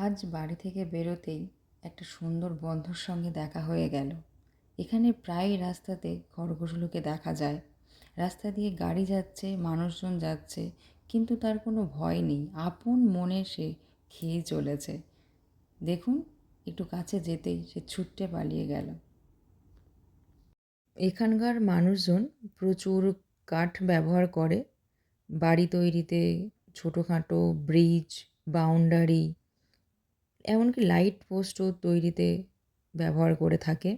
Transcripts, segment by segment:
আজ বাড়ি থেকে বেরোতেই একটা সুন্দর বন্ধুর সঙ্গে দেখা হয়ে গেল। এখানে প্রায় রাস্তাতে খরগোশগুলোকে দেখা যায়। রাস্তা দিয়ে গাড়ি যাচ্ছে, মানুষজন যাচ্ছে, কিন্তু তার কোনো ভয় নেই। আপন মনে সে খেয়ে চলেছে। দেখুন, একটু কাছে যেতেই সে ছুট্টে পালিয়ে গেল। এখানকার মানুষজন প্রচুর কাঠ ব্যবহার করে বাড়ি তৈরিতে, ছোটোখাটো ব্রিজ, বাউন্ডারি, এমনকি লাইট পোস্টও তৈরিতে ব্যবহার করে থাকে।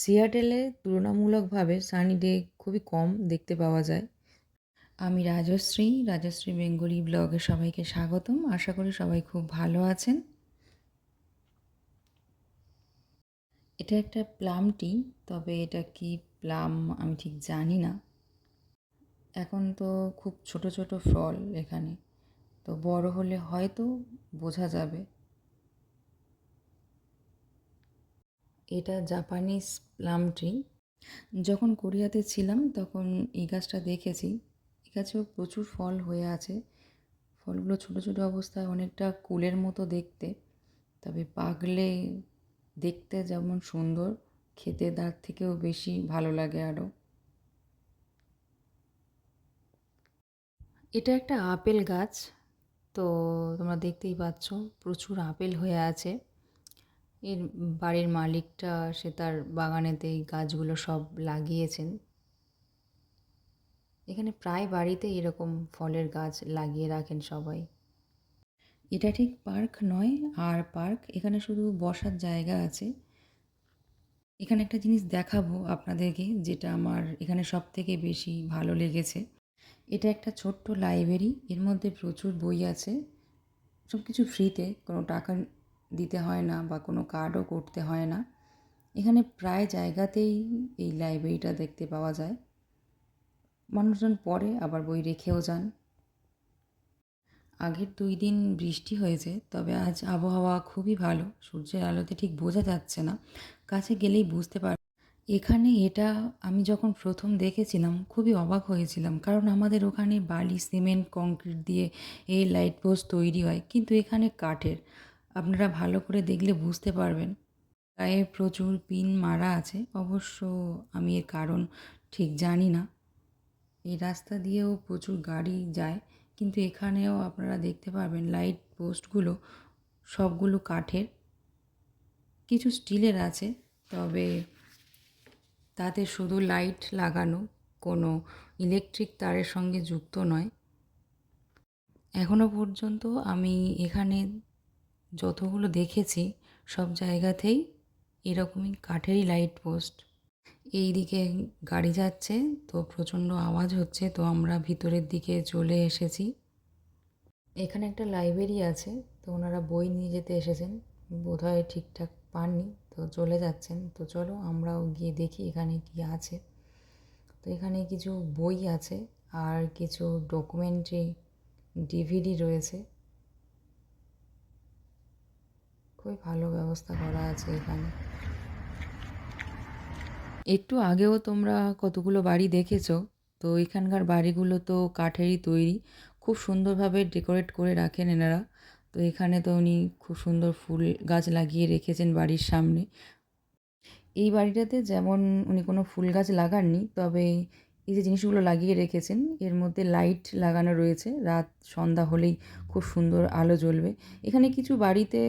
সিয়াটেলে তুলনামূলকভাবে সানি ডে খুবই কম দেখতে পাওয়া যায়। আমি রাজশ্রী বেঙ্গলি ব্লগে সবাইকে স্বাগতম। আশা করি সবাই খুব ভালো আছেন। এটা একটা প্লাম টি, তবে এটা কি প্লাম আমি ঠিক জানি না। এখন তো খুব ছোট ছোট ফল এখানে, তো বড় হলে হয়তো বোঝা যাবে। এটা জাপানিজ প্লাম ট্রি। যখন কোরিয়াতে ছিলাম তখন এই গাছটা দেখেছি। এই গাছেও প্রচুর ফল হয়ে আছে। ফলগুলো ছোটো ছোটো অবস্থায় অনেকটা কুলের মতো দেখতে, তবে পাকলে দেখতে যেমন সুন্দর, খেতে তার থেকেও বেশি ভালো লাগে আরও। এটা একটা আপেল গাছ। তো তোমরা দেখতেই পাচ্ছ প্রচুর আপেল হয়ে আছে। এর বাড়ির মালিকটা সে তার বাগানেতে এই গাছগুলো সব লাগিয়েছেন। এখানে প্রায় বাড়িতেই এরকম ফলের গাছ লাগিয়ে রাখেন সবাই। এটা ঠিক পার্ক নয়, আর পার্ক এখানে শুধু বসার জায়গা আছে। এখানে একটা জিনিস দেখাবো আপনাদেরকে, যেটা আমার এখানে সবথেকে বেশি ভালো লেগেছে। এটা একটা ছোট্ট লাইব্রেরি, এর মধ্যে প্রচুর বই আছে। সব কিছু ফ্রিতে, কোনো টাকা দিতে হয় না বা কোনো কার্ডও করতে হয় না। এখানে প্রায় জায়গাতেই এই লাইব্রেরিটা দেখতে পাওয়া যায়। মানুষজন পড়ে আবার বই রেখেও যান। আগের 2 দিন বৃষ্টি হয়েছে, তবে আজ আবহাওয়া খুবই ভালো। সূর্যের আলোতে ঠিক বোঝা যাচ্ছে না, কাছে গেলেই বুঝতে পার। এখানে এটা আমি যখন প্রথম দেখেছিলাম খুবই অবাক হয়েছিলাম, কারণ আমাদের ওখানে বালি, সিমেন্ট, কংক্রিট দিয়ে এই লাইট পোস্ট তৈরি হয়, কিন্তু এখানে কাঠের। আপনারা ভালো করে দেখলে বুঝতে পারবেন। গায়ে প্রচুর পিন মারা আছে, অবশ্য আমি এর কারণ ঠিক জানি না। এই রাস্তা দিয়েও প্রচুর গাড়ি যায়, কিন্তু এখানেও আপনারা দেখতে পারবেন লাইট পোস্টগুলো সবগুলো কাঠের, কিছু স্টিলের আছে, তবে তাতে শুধু লাইট লাগানো, কোনো ইলেকট্রিক তারের সঙ্গে যুক্ত নয়। এখনও পর্যন্ত আমি এখানে যতগুলো দেখেছি সব জায়গাতেই এরকমই কাঠেরই লাইট পোস্ট। এই দিকে গাড়ি যাচ্ছে, তো প্রচণ্ড আওয়াজ হচ্ছে, তো আমরা ভিতরের দিকে চলে এসেছি। এখানে একটা লাইব্রেরি আছে, তো ওনারা বই নিয়ে যেতে এসেছেন, বোধহয় ঠিকঠাক পাননি, তো চলে যাচ্ছেন। তো চলো আমরাও গিয়ে দেখি এখানে কি আছে। তো এখানে কিছু বই আছে আর কিছু ডকুমেন্টারি ডিভিডি রয়েছে। খুবই ভালো ব্যবস্থা করা আছে এখানে। একটু আগেও তোমরা কতগুলো বাড়ি দেখেছো। তো এখানকার বাড়িগুলো তো কাঠেরই তৈরি, খুব সুন্দরভাবে ডেকোরেট করে রাখেন এনারা। তো এখানে তো উনি খুব সুন্দর ফুল গাছ লাগিয়ে রেখেছেন বাড়ির সামনে। এই বাড়িটাতে যেমন উনি কোনো ফুল গাছ লাগাননি, তবে এই যে জিনিসগুলো লাগিয়ে রেখেছেন এর মধ্যে লাইট লাগানো রয়েছে। রাত সন্ধ্যা হলেই খুব সুন্দর আলো জ্বলবে। এখানে কিছু বাড়িতে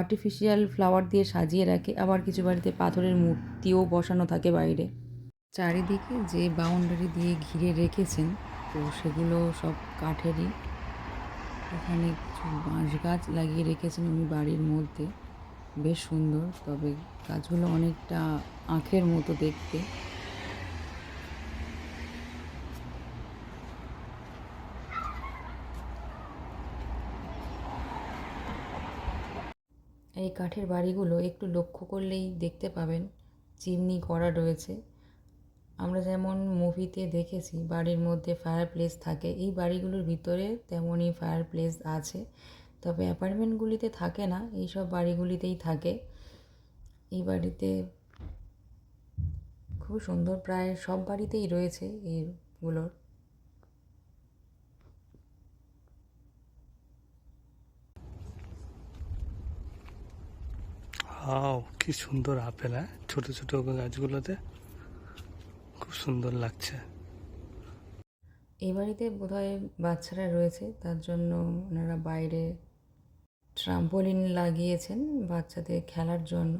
আর্টিফিশিয়াল ফ্লাওয়ার দিয়ে সাজিয়ে রাখে, আবার কিছু বাড়িতে পাথরের মূর্তিও বসানো থাকে বাইরে। চারিদিকে যে বাউন্ডারি দিয়ে ঘিরে রেখেছেন, তো সেগুলো সব কাঠেরই। এখানে কিছু বাঁশ গাছ লাগিয়ে রেখেছেন উনি বাড়ির মধ্যে, বেশ সুন্দর, তবে গাছগুলো অনেকটা আঁখের মতো দেখতে। এই কাঠের বাড়িগুলো একটু লক্ষ্য করলেই দেখতে পাবেন চিমনি করা রয়েছে। আমরা যেমন মুভিতে দেখেছি বাড়ির মধ্যে ফায়ার প্লেস থাকে, এই বাড়িগুলোর ভিতরে তেমনই ফায়ার প্লেস আছে, তবে অ্যাপার্টমেন্টগুলিতে থাকে না, এইসব বাড়িগুলিতেই থাকে। এই বাড়িতে খুব সুন্দর, প্রায় সব বাড়িতেই রয়েছে এইগুলোর। ওয়াও, কি সুন্দর আপেল! হ্যাঁ, ছোট ছোট গাছগুলোতে খুব সুন্দর লাগছে। এই বাড়িতে বোধহয় বাচ্চারা রয়েছে, তার জন্য ওনারা বাইরে ট্রাম্পোলিন লাগিয়েছেন বাচ্চাদের খেলার জন্য।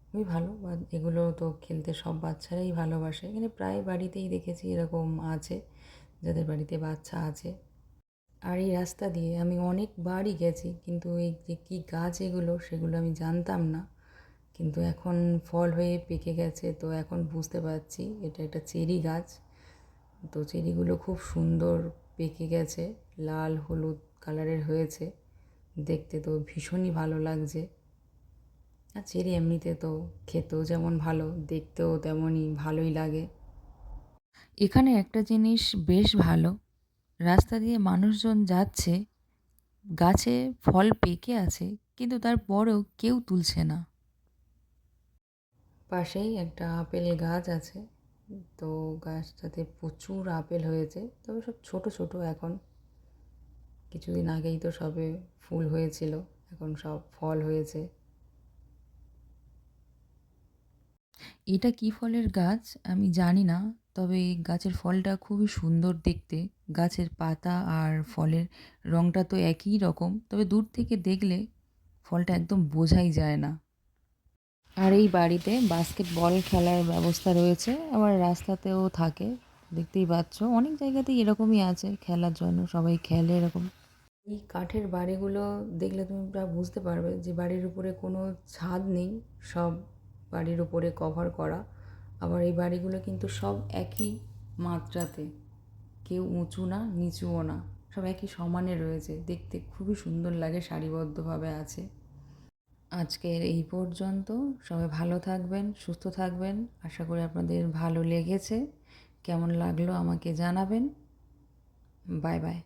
খুবই ভালো, বা এগুলো তো খেলতে সব বাচ্চারাই ভালোবাসে। এখানে প্রায় বাড়িতেই দেখেছি এরকম আছে, যাদের বাড়িতে বাচ্চা আছে। আর এই রাস্তা দিয়ে আমি অনেকবারই গেছি, কিন্তু এই যে কী গাছ এগুলো সেগুলো আমি জানতাম না। কিন্তু এখন ফল হয়ে পেকে গেছে, তো এখন বুঝতে পারছি এটা একটা চেরি গাছ। তো চেরিগুলো খুব সুন্দর পেকে গেছে, লাল হলুদ কালারের হয়েছে, দেখতে তো ভীষণই ভালো লাগছে। আর চেরি এমনিতে তো খেতেও যেমন ভালো, দেখতেও তেমনই ভালোই লাগে। এখানে একটা জিনিস বেশ ভালো, রাস্তা দিয়ে মানুষজন যাচ্ছে, গাছে ফল পেকে আছে, কিন্তু তারপরেও কেউ তুলছে না। পাশেই একটা আপেল গাছ আছে, তো গাছটাতে প্রচুর আপেল হয়েছে, তবে সব ছোট ছোট এখন। কিছুদিন আগেই তো সবে ফুল হয়েছিল, এখন সব ফল হয়েছে। এটা কী ফলের গাছ আমি জানি না, তবে এই গাছের ফলটা খুবই সুন্দর দেখতে। গাছের পাতা আর ফলের রঙটা তো একই রকম, তবে দূর থেকে দেখলে ফলটা একদম বোঝাই যায় না। আর এই বাড়িতে বাস্কেটবল খেলার ব্যবস্থা রয়েছে, আবার রাস্তাতেও থাকে। দেখতেই পাচ্ছ অনেক জায়গাতেই এরকমই আছে, খেলার জন্য সবাই খেলে এরকম। এই কাঠের বাড়িগুলো দেখলে তুমি প্রায় বুঝতে পারবে যে বাড়ির উপরে কোনো ছাদ নেই, সব বাড়ির উপরে কভার করা। আবার এই বাড়িগুলো কিন্তু সব একই মাত্রাতে, কেউ উঁচু না নিচুও না, সব একই সমানে রয়েছে, দেখতে খুবই সুন্দর লাগে, সারিবদ্ধভাবে আছে। আজকের এই পর্যন্ত। সবাই ভালো থাকবেন, সুস্থ থাকবেন। আশা করি আপনাদের ভালো লেগেছে। কেমন লাগলো আমাকে জানাবেন। Bye bye.